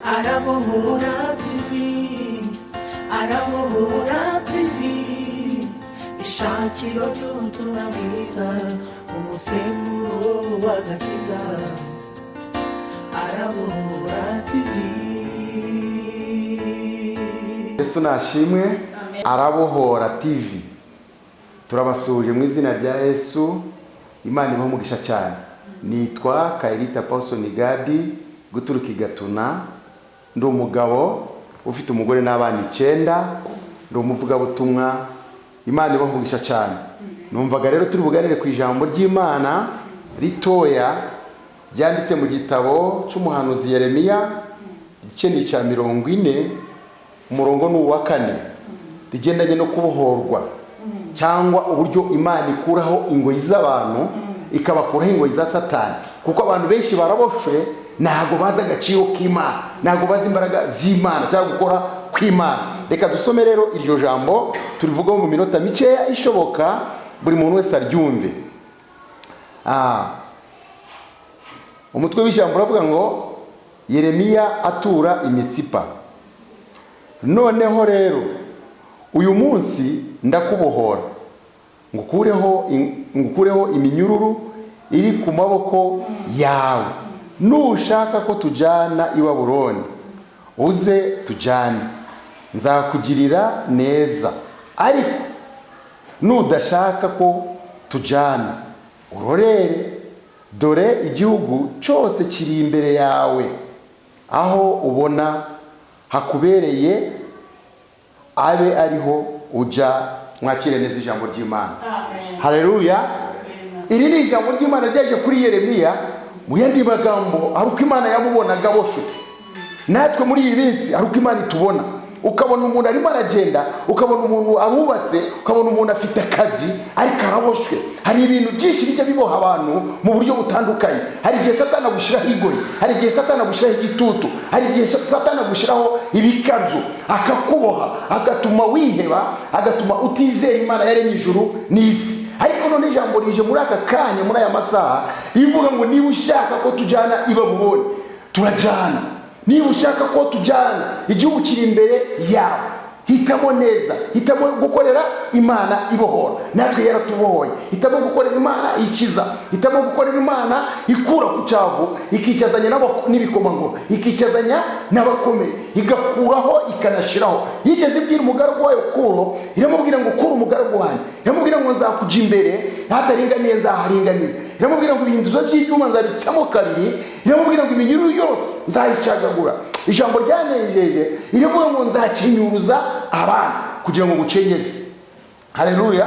Arabohora TV, Arabohora TV, ishakiro ry'ubutumwa bwiza, umusemburo w'agakiza. Arabohora TV. Yesu ashimwe. Arabohora TV. Turabasuje mu izina rya Yesu. Imana ibamugisha cyane. Nitwa Kairita Paulson Gadi guturuka Igatuna. Ndi umugabo ufite umugore n'abana 9. Ndi umuvugabutumwa. Imana ibamugisha cyane. Numvaga rero turi buganire ku ijambo ry'Imana ritoya byanditse mu gitabo cy'umuhanuzi Yeremiya igice cya 40 umurongo n'uwa 4 rigendanye no kubohorwa cyangwa uburyo Imana ikuraho ingoyi z'abantu ikabakuraho ingoyi za Satani, kuko abantu benshi baraboshwe ntago baza agaciro k'Imana, ntago baza imbaraga z'Imana cyangwa gukora kw'Imana. Reka dusome rero iryo jambo turivuga mu minota mikeya ishoboka buri muntu wese aryumve. Umutwe w'ijambo uravuga ngo Yeremiya atura imitsipa. Noneho rero uyu munsi ndakubohora ngukureho iminyururu iri ku maboko yawe. Nushaka ko tujana i Babuloni uze tujane, nzakugirira neza. Ariko nudashaka ko tujana urorere, dore igihugu cyose kiri imbere yawe, aho ubona hakubereye abe ariho uja. Mwakire neza ijambo ry'Imana. Haleluya. Iri ni ijambo ry'Imana ryaje kuri Yeremiya mu yandi magambo aruko Imana yamubonaga boshwe. Natwe muri iyi minsi aruko Imana itubona, ukabona umuntu arimo aragenda, ukabona umuntu arubatse, ukabona umuntu afite akazi ariko araboshwe. Hari ibintu byinshi bijya biboha abantu mu buryo butandukanye. Hari igihe Satani agushyiraho igoyi, hari igihe Satani agushyiraho igitutu, hari igihe Satani agushyiraho ibikabyo akakuboha, agatuma wiheba, agatuma utizera Imana yaremye ijuru n'isi. Ariko none ijambo rije muri aka kanya, muri aya masaha rivuga ngo niba ushaka ko tujana i Babuloni turajana. Niba ushaka ko tujana igihugu kiri imbere yawe, hitamo neza, hitamo gukorera Imana ibohora. Natwe yaratubohoye. Hitamo gukorera Imana ikiza, hitamo gukorera Imana ikura ku cyavu, ikicazanya n'ibikomangoma, ikicazanya n'abakomeye, igakuraho ikanashiraho. Yigeze ibwira umugaragu wayo Kuro, iramubwira ngo kura umugaragu wanjye, iramubwira ngo nzakuja imbere hataringaniye nzaharinganiza, iramubwira ngo ibinduzo by'ibyuma nzabicamo kabiri, iramubwira ngo iminyururu yose nzayicagagura. Ijambo ryanejeje iravuga ngo nzakinyuruza abana kugira ngo gucenyeze. Haleluya.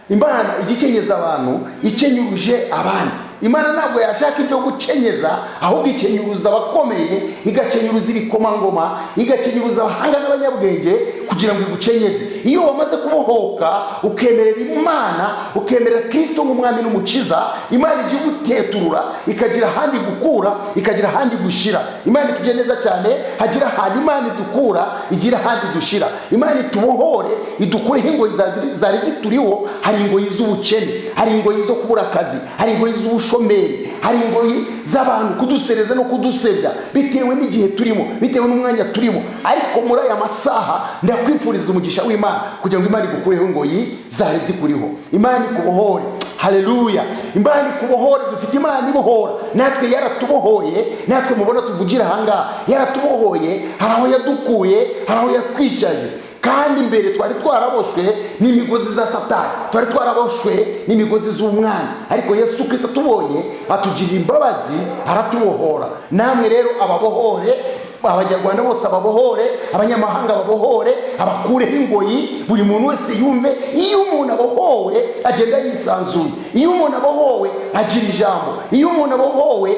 Imana igikenyeza abantu, ikenyuruje abana. Imana ntabwo yashaka ibyo gucenyeza, ahubwo ikenyuruza abakomeye, igakenyuruza ibikomangoma, igakenyuruza abahanga n'abanyabwenge kugira ngo igucenyeze. Iyo wamaze kubohoka ukemerera Imana, ukemerera Kristo nk'umwami n'umukiza, Imana igiye guteturura, ikagira ahandi gukura, ikagira ahandi gushira. Imana itujye neza cyane, hagira ahandi Imana idukura, igira ahandi dushira. Imana itubohore, idukureho ingoyi zari zituriho. Hari ingoyi z'ubukene, hari ingoyi zo kubura akazi, hari ingoyi z'ubushomeri, hari ingoyi z'abantu kudusereza no kudusebya bitewe n'igihe turimo, bitewe n'umwanya turimo. Ariko muri aya masaha ndakwifuriza umugisha w'Imana kugira ngo Imana igukureho ingoyi zari zikuriho. Imana ikubohore. Haleluya. Imana ikubohore. Dufite Imana ibohora. Natwe yaratubohoye, natwe mubona tuvugira hanga yaratubohoye. Hari aho yadukuye, hari aho yatwicaje. Kandi mbere twari twaraboshwe n'imigozi za Satani, twari twaraboshwe n'imigozi z'umwanzi, ariko Yesu Kristo tubonye atugirira imbabazi, aratubohora. Namwe rero ababohore, abanyarwanda bose ababohore, abanyamahanga ababohore, abakureho ingoyi. Buri muntu wese yumve, iyo umuntu abohowe agenda yisanzuye, iyo umuntu abohowe agira ijambo, iyo umuntu abohowe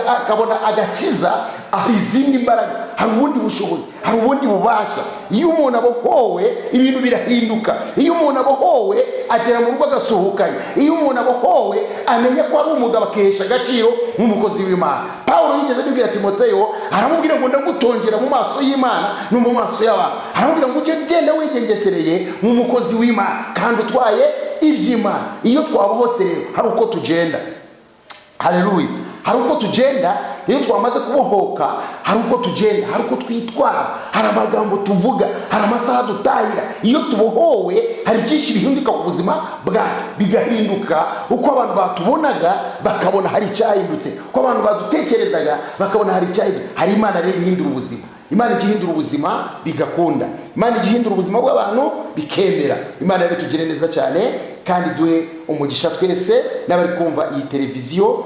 akabona agakiza, hari izindi mbaraga, hari ubundi bushobozi, hari ubundi bubasha. Iyo umuntu abohowe ibintu birahinduka. Iyo umuntu abohowe agera mu rugo agasohokanye. Iyo umuntu abohowe amenya ko ari umugabo akesha agaciro nk'umukozi w'Imana. Paulo yigeze abibwira Timoteyo, aramubwira ngo ndagutongera mu maso y'Imana no mu maso y'abantu. Aramubwira ngo ujye genda wigengesereye nk'umukozi w'Imana kandi utwaye iby'Imana. Iyo twabohotse rero hari uko tugenda. Haleluya. Hari uko tugenda iyo twamaze kubohoka hari uko tugenda, hari uko twitwara, hari amagambo tuvuga, hari amasaha dutahira. Iyo tubohowe hari byinshi bihinduka ku buzima bwacu, bigahinduka uko abantu batubonaga bakabona hari icyahindutse, uko abantu badutekerezaga bakabona hari icyahindutse. Hari Imana rero ihindura ubuzima. Imana igihindura ubuzima bigakunda, Imana igihindura ubuzima bw'abantu bikemera. Imana rero tugire neza cyane kandi duhe umugisha twese n'abari kumva iyi televiziyo.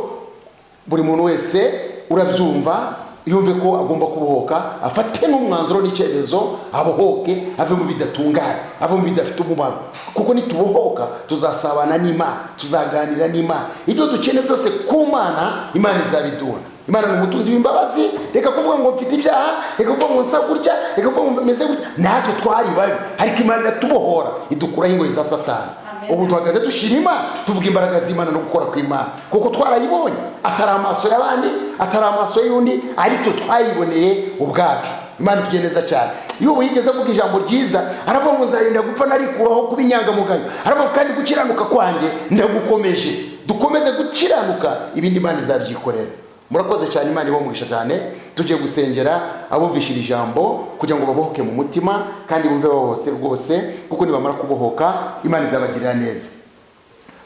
Buri muntu wese urabyumva yumve ko agomba kubohoka, afate n'umwanzuro n'icyerezo, abohoke, ave mu bidatunganye, ave mu bidafite umumaro. Kuko nitubohoka tuzasabana n'Imana, tuzaganira n'Imana. Ibyo dukeneye byose ku Mana, Imana izabiduha. Imana ni umutunzi w'imbabazi. Reka kuvuga ngo mfite ibyaha, reka kuvuga ngo nsa gutya, reka kuvuga ngo meze gutya. Natwe twari babi, ariko Imana iratubohora, idukuraho ingoyi za Satani. Ubu duhagaze dushima Imana, tuvuga imbaraga z'Imana no gukora kw'Imana, kuko twarayibonye. Atari amaso y'abandi, atari amaso y'undi, ariko twayiboneye ubwacu. Imana itugire neza cyane. Iyo ubu yigeze avuga ijambo ryiza, aravuga ngo nzarinda gupfa narikuraho kuba inyangamugayo. Aravuga kandi gukiranuka kwanjye ndagukomeje. Dukomeze gukiranuka, ibindi Imana izabyikorera. Murakoze cyane, Imana ibamugisha cyane. Tugiye gusengera abumvishira ijambo kugira ngo babohoke mu mutima kandi bumve bose rwose, kuko nibamara kubohoka Imana izabagirira neza.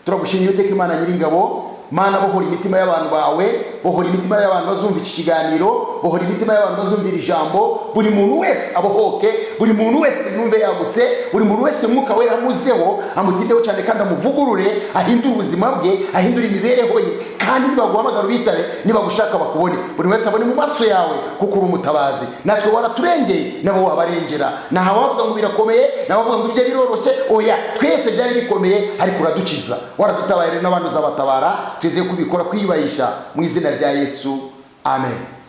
Turagushimiye Uwiteka Imana Nyiringabo. Mana, bohora imitima y'abantu bawe, bohora imitima y'abantu bazumva iki kiganiro, bohora imitima y'abantu bazumvira ijambo. Buri muntu wese abohoke, buri muntu wese yumve yagutse, buri muntu wese umwuka wera amuzeho, amutindeho cyane kandi amuvugurure, ahindure ubuzima bwe, ahindure imibereho ye. Kandi nibaguhamagara ubitabe, nibagushaka bakubone, buri wese abone mu maso yawe, kuko uri umutabazi. Natwe waraturengeye, nabo wabarengera. Naha wavuga ngo birakomeye, nabavuga ngo ibyo biroroshye. Oya, twese byari bikomeye, ariko uradukiza, waradutabaye n'abantu uzabatabara. Twizeye kubikora kwiyubahisha mu izina rya Yesu. Amen.